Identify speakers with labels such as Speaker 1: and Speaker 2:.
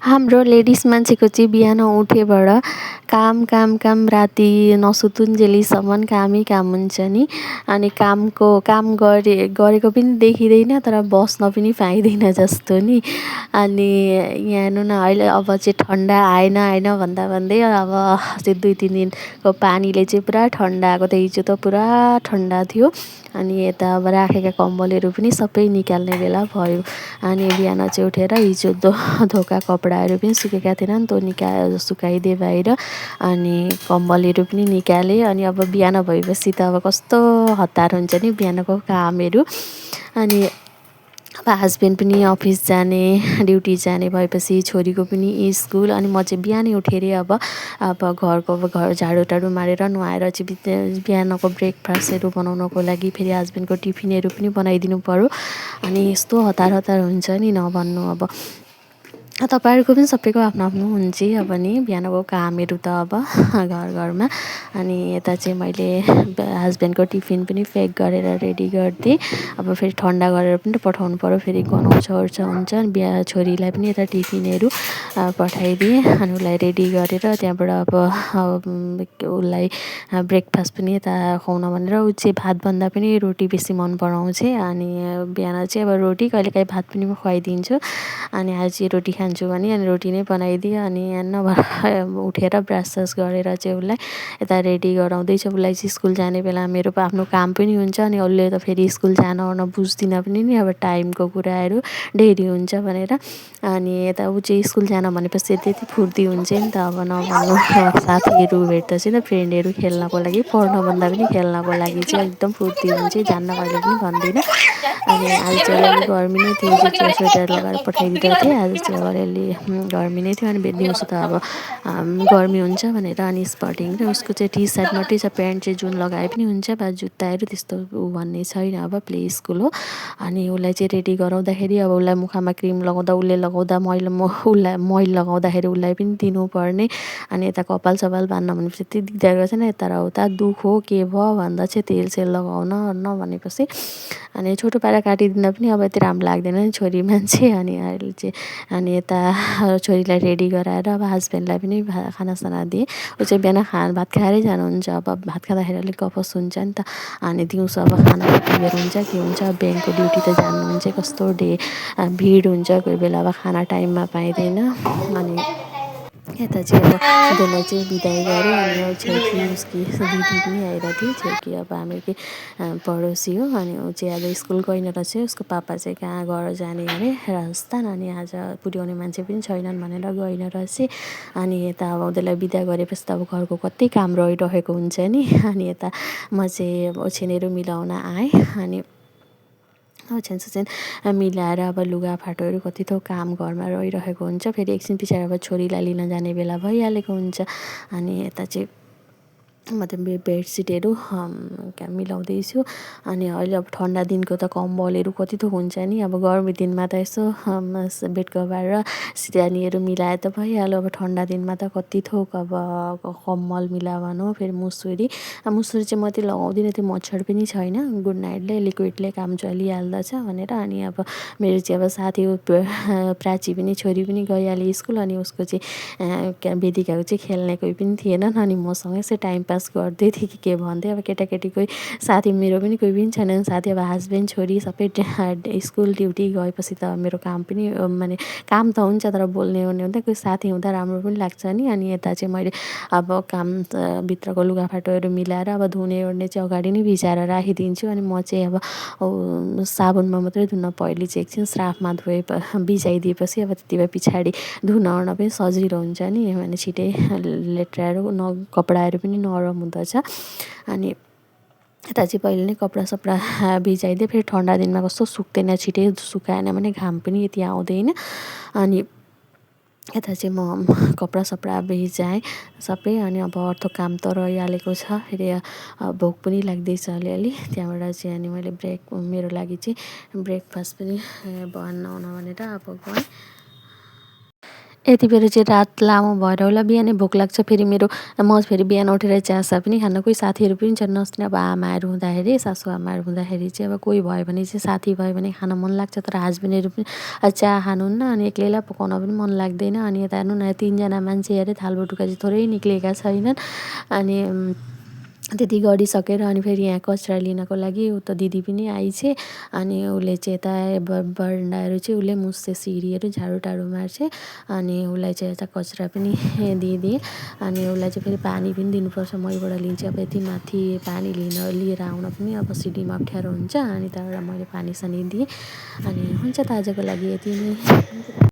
Speaker 1: हाम्रो लेडिज मान्छेको चाहिँ बिहान उठेबाट काम काम काम राति नसुतुन्जेलीसम्म कामै काम हुन्छ नि। अनि काम गरेको पनि देखिँदैन, तर बस्न पनि पाइँदैन जस्तो नि। अनि यहाँ हेर्नु न, अहिले अब चाहिँ ठन्डा आएन भन्दा भन्दै अब चाहिँ 2-3 दिनको पानीले चाहिँ पुरा ठन्डा आएको थियो। हिजो त पुरा ठन्डा थियो। अनि यता अब राखेका कम्बलहरू पनि सबै निकाल्ने बेला भयो। अनि बिहान चाहिँ उठेर हिजो धोका कपडाहरू पनि सुकेका थिएनन्, त्यो सुकाइदिएँ बाहिर। अनि कम्बलहरू पनि निकालेँ। अनि अब बिहान भएपछि त अब कस्तो हतार हुन्छ नि बिहानको कामहरू। अनि अब हस्बेन्ड पनि अफिस जाने, ड्युटी जाने भएपछि छोरीको पनि स्कुल। अनि म चाहिँ बिहानै उठेर अब घर झाडुटाडु मारेर नुहाएर चाहिँ बिहानको ब्रेकफास्टहरू बनाउनको लागि फेरि हस्बेन्डको टिफिनहरू पनि बनाइदिनु पर्यो। अनि यस्तो हतार हुन्छ नि नभन्नु। अब तपाईँहरूको पनि सबैको आफ्नो आफ्नो हुन्छ अब नि बिहानको कामहरू त अब घरमा। अनि यता चाहिँ मैले हस्बेन्डको टिफिन पनि प्याक गरेर रेडी गरिदिएँ। अब फेरि ठन्डा गरेर पनि त पठाउनु पर्यो, फेरि गनाउँछ हुन्छ। छोरीलाई पनि यता टिफिनहरू पठाइदिएँ। अनि उसलाई रेडी गरेर त्यहाँबाट अब उसलाई ब्रेकफास्ट पनि यता खुवाउन भनेर ऊ चाहिँ भातभन्दा पनि रोटी बेसी मन पराउँछ। अनि बिहान चाहिँ अब रोटी, कहिलेकाहीँ भात पनि म खुवाइदिन्छु। अनि आज चाहिँ रोटी खान्छु भने अनि रोटी नै बनाइदिएँ। अनि उठेर ब्रस गरेर चाहिँ उसलाई यता रेडी गराउँदैछु। उसलाई चाहिँ स्कुल जाने बेला मेरो आफ्नो काम पनि हुन्छ। अनि उसले त फेरि स्कुल जान बुझ्दिनँ पनि नि, अब टाइमको कुराहरू डेरी हुन्छ भनेर। अनि यता ऊ चाहिँ स्कुल जान भनेपछि त्यति फुर्ती हुन्छ नि त। अब नभन्नु, साथीहरू भेट्दा चाहिँ त फ्रेन्डहरू खेल्नको लागि, पढ्नभन्दा पनि खेल्नको लागि चाहिँ एकदम फुर्ती हुन्छ, जान्न कहिले पनि भन्दिनँ। अनि आज चाहिँ अलिअलि गर्मी नै थियो, हिजो स्वेटर लगाएर पठाइदिएको थिएँ। आज चाहिँ अब अलिअलि गर्मी नै थियो। अनि दिउँसो त अब गर्मी हुन्छ भनेर अनि स्पर्टिङ र उसको चाहिँ टी सर्ट मात्रै छ, प्यान्ट चाहिँ जुन लगाए पनि हुन्छ। जुत्ताहरू त्यस्तो ऊ भन्ने छैन, अब प्ले स्कुल हो। अनि उसलाई चाहिँ रेडी गराउँदाखेरि अब उसलाई मुखमा क्रिम लगाउँदा, उसले लगाउँदा उसलाई मैल लगाउँदाखेरि उसलाई पनि दिनुपर्ने। अनि यता कपाल सपाल बाँध्न भनेपछि त्यति दिगदार गर्छ नि, यता र उता दुखो के भयो भन्दा चाहिँ तेल सेल लगाउन भनेपछि अनि छोटो पारा काटिदिँदा पनि अब यति राम्रो लाग्दैन नि छोरी मान्छे। अनि अहिले चाहिँ अनि यता छोरीलाई रेडी गराएर अब हस्बेन्डलाई पनि खानासाना दिएँ। ऊ चाहिँ बिहान भात खाएरै जानुहुन्छ। अब भात खाँदाखेरि अलिक गफस हुन्छ नि त। अनि दिउँसो अब खाना बेर हुन्छ के हुन्छ, ब्याङ्कको ड्युटी त जानुहुन्छ, कस्तो भिड हुन्छ कोही बेला, अब खाना टाइममा पाइँदैन। अनि यता चाहिँ अब उनीहरूलाई चाहिँ बिदाई गरेँ। अनि छेर्की उसकी दिदी पनि आएर थियो। छेर्की अब हामीकै पडोसी हो। अनि ऊ चाहिँ आज स्कुल गइन रहेछ, उसको पापा चाहिँ कहाँ घर जाने अरे राजस्थान। अनि आज पुर्याउने मान्छे पनि छैनन् भनेर गइन रहेछ। अनि यता अब उनीहरूलाई बिदा गरेपछि त अब घरको कति काम रहिरहेको हुन्छ नि। अनि यता म चाहिँ ओछ्यानहरू मिलाउन आएँ। अनि ओछ्यान मिलाएर अब लुगाफाटोहरू कति थोक काम घरमा रहिरहेको हुन्छ। फेरि एकछिन पछाडि अब छोरीलाई लिन जाने बेला भइहालेको हुन्छ। अनि यता चाहिँ म त बेडसिटहरू मिलाउँदैछु। अनि अहिले अब ठन्डा दिनको त कम्बलहरू कति थोक हुन्छ नि। अब गर्मी दिनमा त यसो बेड कभर र सिरानीहरू मिलाए त भइहाल्यो। अब ठन्डा दिनमा त कति थोक अब कम्बल मिलाउनु, फेरि मुसुरी चाहिँ म त्यो लगाउँदिनँ, त्यो मच्छर पनि छैन, गुड नाइटले लिक्विडले काम चलिहाल्दछ भनेर। अनि अब मेरो चाहिँ अब साथी प्राची पनि, छोरी पनि गइहाले स्कुल। अनि उसको चाहिँ वेदिकाको चाहिँ खेल्ने कोही पनि थिएनन्। अनि मसँगै चाहिँ टाइम पास गर्दै थिएँ कि के भन्दै। अब केटाकेटी कोही साथी मेरो पनि कोही पनि छैनन् साथी। अब हस्बेन्ड छोरी सबै स्कुल ड्युटी गएपछि त मेरो काम पनि माने काम त हुन्छ, तर बोल्ने ओर्ने हुँदा कोही साथी हुँदा राम्रो पनि लाग्छ नि। अनि यता चाहिँ मैले अब काम भित्रको लुगाफाटोहरू मिलाएर अब धुने ओर्ने चाहिँ अगाडि नै भिजाएर राखिदिन्छु। अनि म चाहिँ अब साबुनमा मात्रै धुन, पहिले चाहिँ एकछिन सर्फमा भिजाइदिएपछि अब त्यति भए पछाडि धुन ओर्न पनि सजिलो हुन्छ नि। भने छिटै लेट्राहरू कपडाहरू पनि नरम हुँदछ। अनि यता चाहिँ पहिले नै कपडा सपडा भिजाइदिएँ। फेरि ठन्डा दिनमा कस्तो सुक्दैन, छिटै सुकाएन भने घाम पनि यति आउँदैन। अनि यता चाहिँ म कपडा सपडा भिजाएँ सबै। अनि अब अर्को काम त रहिहालेको छ। फेरि भोक पनि लाग्दैछ अलिअलि, त्यहाँबाट चाहिँ अनि मैले मेरो लागि चाहिँ ब्रेकफास्ट पनि बनाउन भनेर अब गएँ। यति बेर चाहिँ रात लामो भएर होला बिहानै भोक लाग्छ फेरि म फेरि बिहान उठेर चियासा पनि खान कोही साथीहरू पनि छन् नसुने अब आमाहरू हुँदाखेरि सासू आमाहरू हुँदाखेरि चाहिँ अब कोही भयो भने चाहिँ साथी भयो भने खान मन लाग्छ तर हस्बेन्डहरू पनि चिया खानुहुन्न अनि एक्लैलाई पकाउन पनि मन लाग्दैन अनि यता हेर्नु न 3जना मान्छे अरे थालबटुका चाहिँ थोरै निक्लेका छैनन् अनि त्यति गरिसकेर अनि फेरि यहाँ कचरा लिनको लागि उता दिदी पनि आइछे अनि उसले चाहिँ यता बरन्डाहरू चाहिँ उसले मुछ्छ सिँढीहरू झाडुटाडु मार्छ अनि उसलाई चाहिँ यता कचरा पनि दिइदिएँ अनि उसलाई चाहिँ फेरि पानी पनि दिनुपर्छ मैबाट लिन्छ अब यति माथि पानी लिएर आउन पनि अब सिँढीमा अप्ठ्यारो हुन्छ अनि त्यहाँबाट मैले पानी सानी दिएँ अनि हुन्छ त आजको लागि यति नै।